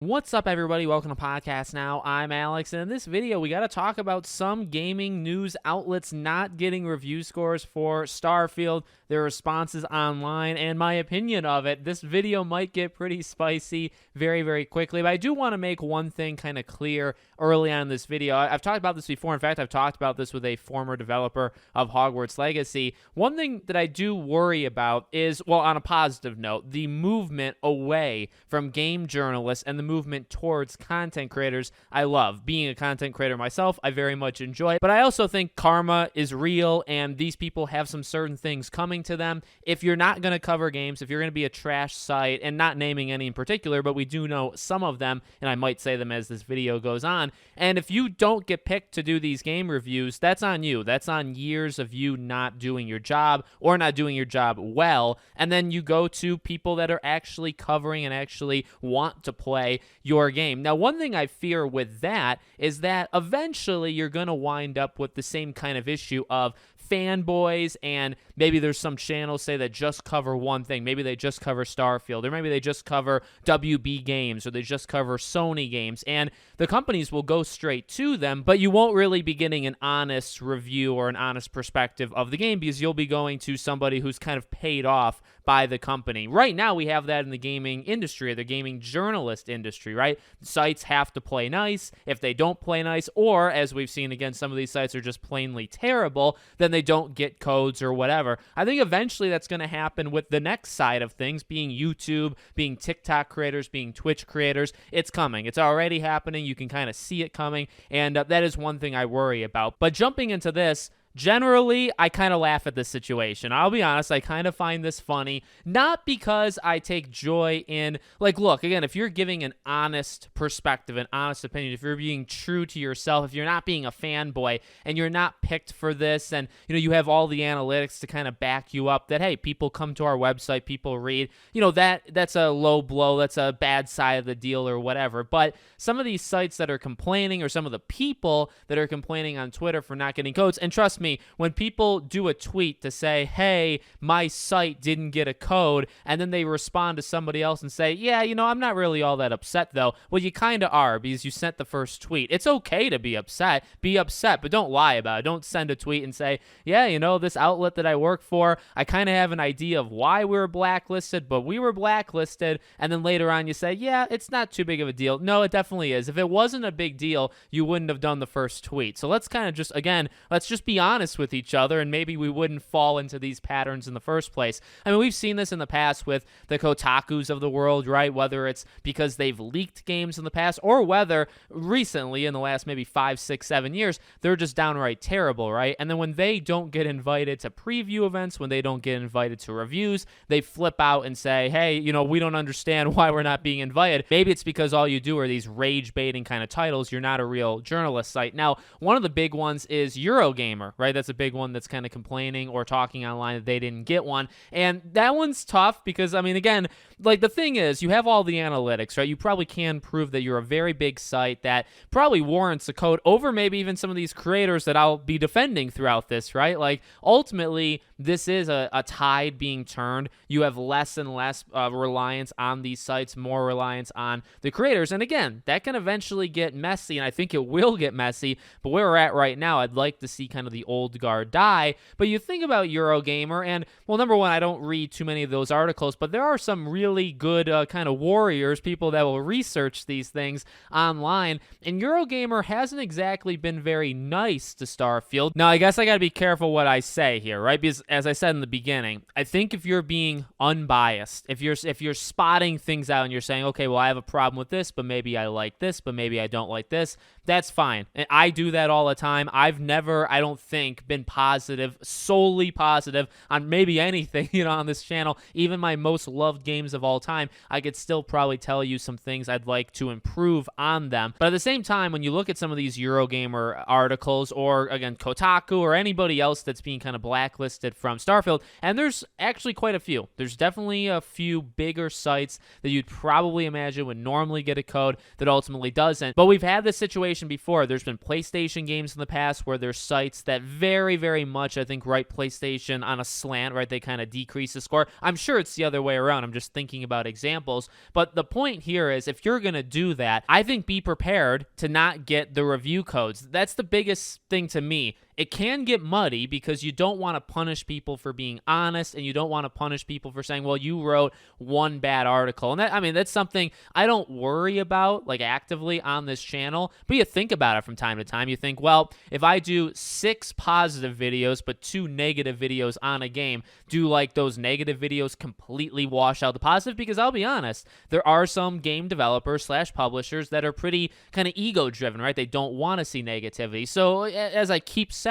What's up, everybody? Welcome to Podcast Now. I'm Alex, and in this video, we got to talk about some gaming news outlets not getting review scores for Starfield, their responses online, and my opinion of it. This video might get pretty spicy very, very quickly, but I do want to make one thing kind of clear early on in this video. I've talked about this before. In fact, I've talked about this with a former developer of Hogwarts Legacy. One thing that I do worry about is, well, on a positive note, the movement away from game journalists and the movement towards content creators. I love being a content creator myself. I very much enjoy it, but I also think karma is real, and these people have some certain things coming to them. If you're not going to cover games, if you're going to be a trash site, and not naming any in particular, but we do know some of them, and I might say them as this video goes on, and if you don't get picked to do these game reviews, that's on you. That's on years of you not doing your job or not doing your job well, and then you go to people that are actually covering and actually want to play your game. Now, one thing I fear with that is that eventually you're going to wind up with the same kind of issue of fanboys, and maybe there's some channels, say, that just cover one thing. Maybe they just cover Starfield, or maybe they just cover WB games, or they just cover Sony games, and the companies will go straight to them, but you won't really be getting an honest review or an honest perspective of the game because you'll be going to somebody who's kind of paid off by the company. Right now, we have that in the gaming industry, or the gaming journalist industry, right? Sites have to play nice. If they don't play nice, or as we've seen, again, some of these sites are just plainly terrible, then they don't get codes or whatever. I think eventually that's going to happen with the next side of things, being YouTube, being TikTok creators, being Twitch creators. It's coming. It's already happening. You can kind of see it coming, and that is one thing I worry about. But jumping into this, generally, I kind of laugh at this situation. I'll be honest, I kind of find this funny, not because I take joy in, like, look, again, if you're giving an honest perspective, an honest opinion, if you're being true to yourself, if you're not being a fanboy and you're not picked for this, and, you know, you have all the analytics to kind of back you up that, hey, people come to our website, people read, you know, that's a low blow, that's a bad side of the deal or whatever. But some of these sites that are complaining, or some of the people that are complaining on Twitter for not getting codes, and trust me, when people do a tweet to say, hey, my site didn't get a code, and then they respond to somebody else and say, yeah, you know, I'm not really all that upset, though. Well, you kind of are, because you sent the first tweet. It's okay to be upset, but don't lie about it. Don't send a tweet and say, yeah, you know, this outlet that I work for, I kind of have an idea of why we were blacklisted, but we were blacklisted, and then later on you say, yeah, it's not too big of a deal. No, it definitely is. If it wasn't a big deal, you wouldn't have done the first tweet. So let's kind of just, again, let's just be honest with each other, and maybe we wouldn't fall into these patterns in the first place. I mean, we've seen this in the past with the Kotakus of the world, right? Whether it's because they've leaked games in the past, or whether recently, in the last maybe 5, 6, 7 years, they're just downright terrible, right? And then when they don't get invited to preview events, when they don't get invited to reviews, they flip out and say, hey, you know, we don't understand why we're not being invited. Maybe it's because all you do are these rage-baiting kind of titles. You're not a real journalist site. Now, one of the big ones is Eurogamer, right? That's a big one that's kind of complaining or talking online that they didn't get one. And that one's tough because, I mean, again, like, the thing is, you have all the analytics, right? You probably can prove that you're a very big site that probably warrants a code over maybe even some of these creators that I'll be defending throughout this, right? Like, ultimately, this is a tide being turned. You have less and less reliance on these sites, more reliance on the creators. And again, that can eventually get messy, and I think it will get messy. But where we're at right now, I'd like to see kind of the old guard die. But you think about Eurogamer, and, well, number one, I don't read too many of those articles, but there are some really good kind of warriors, people that will research these things online, and Eurogamer hasn't exactly been very nice to Starfield. Now, I guess I gotta be careful what I say here, right? Because, as I said in the beginning, I think if you're being unbiased, if you're spotting things out and you're saying, okay, well, I have a problem with this, but maybe I like this, but maybe I don't like this, that's fine. And I do that all the time. I've never, I don't think, been positive, solely positive on maybe anything, you know, on this channel. Even my most loved games of all time, I could still probably tell you some things I'd like to improve on them. But at the same time, when you look at some of these Eurogamer articles, or, again, Kotaku, or anybody else that's being kind of blacklisted from Starfield, and there's actually quite a few. There's definitely a few bigger sites that you'd probably imagine would normally get a code that ultimately doesn't. But we've had this situation before. There's been PlayStation games in the past where there's sites that very, very much, I think, write PlayStation on a slant, right? They kind of decrease the score. I'm sure it's the other way around. I'm just thinking thinking about examples. But the point here is, if you're going to do that, I think be prepared to not get the review codes. That's the biggest thing to me. It can get muddy because you don't want to punish people for being honest, and you don't want to punish people for saying, well, you wrote one bad article. And that, I mean, that's something I don't worry about like actively on this channel, but you think about it from time to time. You think, well, if I do 6 positive videos but 2 negative videos on a game, do like those negative videos completely wash out the positive? Because I'll be honest, there are some game developers / publishers that are pretty kind of ego driven, right? They don't want to see negativity. So as I keep saying,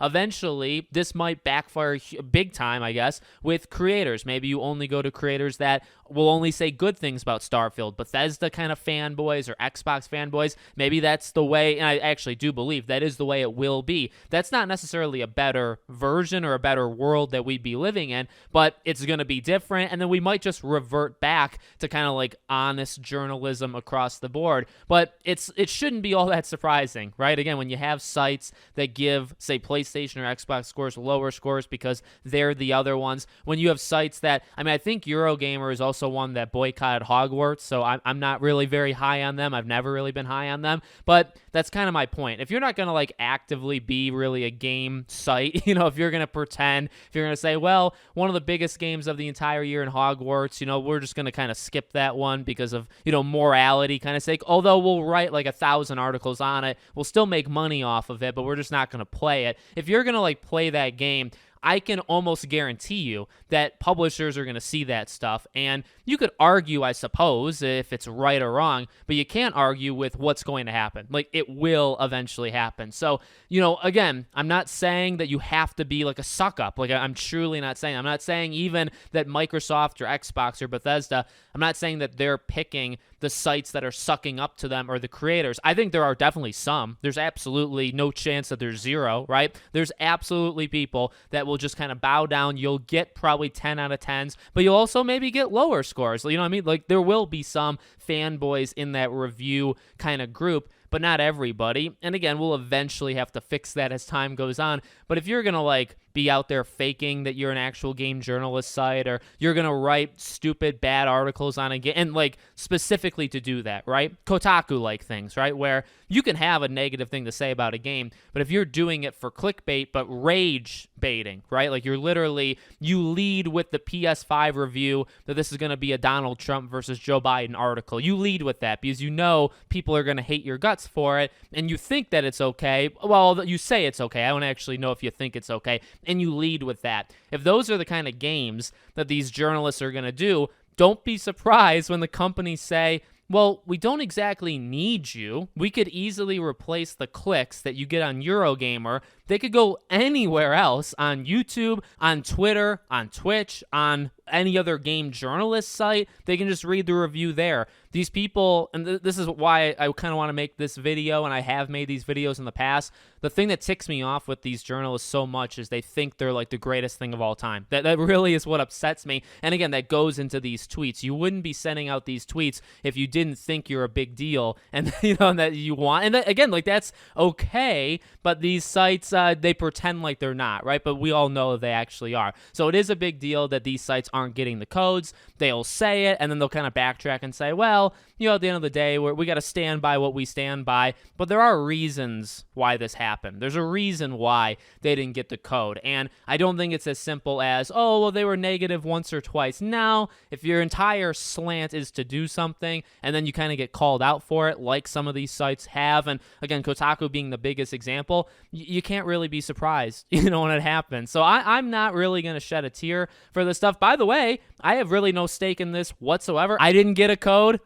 eventually this might backfire big time, I guess, with creators. Maybe you only go to creators that will only say good things about Starfield, Bethesda kind of fanboys or Xbox fanboys. Maybe that's the way, and I actually do believe that is the way it will be. That's not necessarily a better version or a better world that we'd be living in, but it's going to be different, and then we might just revert back to kind of like honest journalism across the board. But it shouldn't be all that surprising, right? Again, when you have sites that give, say, PlayStation or Xbox scores lower scores because they're the other ones, when you have sites that, I mean, I think Eurogamer is also one that boycotted Hogwarts, so I'm not really very high on them. I've never really been high on them, but that's kind of my point. If you're not going to like actively be really a game site, you know, if you're going to pretend, if you're going to say, well, one of the biggest games of the entire year in Hogwarts, you know, we're just going to kind of skip that one because of, you know, morality kind of sake, although we'll write like 1,000 articles on it, we'll still make money off of it, but we're just not going to play it. If you're going to like play that game, I can almost guarantee you that publishers are going to see that stuff, and you could argue, I suppose, if it's right or wrong, but you can't argue with what's going to happen. Like, it will eventually happen. So, you know, again, I'm not saying that you have to be like a suck-up. Like, I'm truly not saying. I'm not saying even that Microsoft or Xbox or Bethesda, I'm not saying that they're picking the sites that are sucking up to them or the creators. I think there are definitely some. There's absolutely no chance that there's zero, right? There's absolutely people that will just kind of bow down. You'll get probably 10 out of 10s, but you'll also maybe get lower scores. You know what I mean? Like, there will be some fanboys in that review kind of group, but not everybody. And again, we'll eventually have to fix that as time goes on. But if you're going to like be out there faking that you're an actual game journalist site, or you're going to write stupid bad articles on a game, and like specifically to do that, right? Kotaku like things, right? Where you can have a negative thing to say about a game, but if you're doing it for clickbait, but rage baiting, right? Like, you're literally, you lead with the PS5 review that this is going to be a Donald Trump versus Joe Biden article. You lead with that because you know people are going to hate your guts for it, and you think that it's okay. Well, you say it's okay. I don't actually know if you think it's okay, and you lead with that. If those are the kind of games that these journalists are going to do, don't be surprised when the companies say, well, we don't exactly need you. We could easily replace the clicks that you get on Eurogamer. They could go anywhere else, on YouTube, on Twitter, on Twitch, on any other game journalist site. They can just read the review there. These people, and this is why I kind of want to make this video, and I have made these videos in the past. The thing that ticks me off with these journalists so much is they think they're like the greatest thing of all time. That really is what upsets me. And again, that goes into these tweets. You wouldn't be sending out these tweets if you didn't think you're a big deal, and you know, and that you want. And that, again, like, that's okay. But these sites, they pretend like they're not, right? But we all know they actually are. So it is a big deal that these sites aren't getting the codes. They'll say it, and then they'll kind of backtrack and say, well, you know, at the end of the day, we got to stand by what we stand by. But there are reasons why this happened. There's a reason why they didn't get the code. And I don't think it's as simple as, oh, well, they were negative once or twice. Now, if your entire slant is to do something, and then you kind of get called out for it, like some of these sites have, and again, Kotaku being the biggest example, you can't really be surprised, you know, when it happens. So I'm not really going to shed a tear for this stuff. By the way, I have really no stake in this whatsoever. I didn't get a code.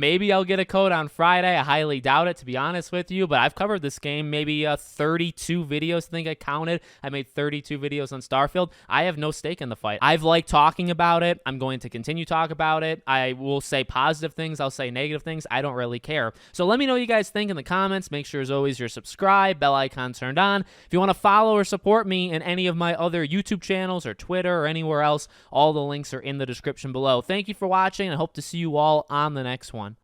Maybe I'll get a code on Friday. I highly doubt it, to be honest with you, but I've covered this game maybe 32 videos. I think I counted. I made 32 videos on Starfield. I have no stake in the fight. I've liked talking about it. I'm going to continue to talk about it. I will say positive things. I'll say negative things. I don't really care. So let me know what you guys think in the comments. Make sure, as always, you're subscribed, bell icon turned on. If you want to follow or support me in any of my other YouTube channels or Twitter or anywhere else, all the links are in the description below. Thank you for watching. I hope to see you all on the next one.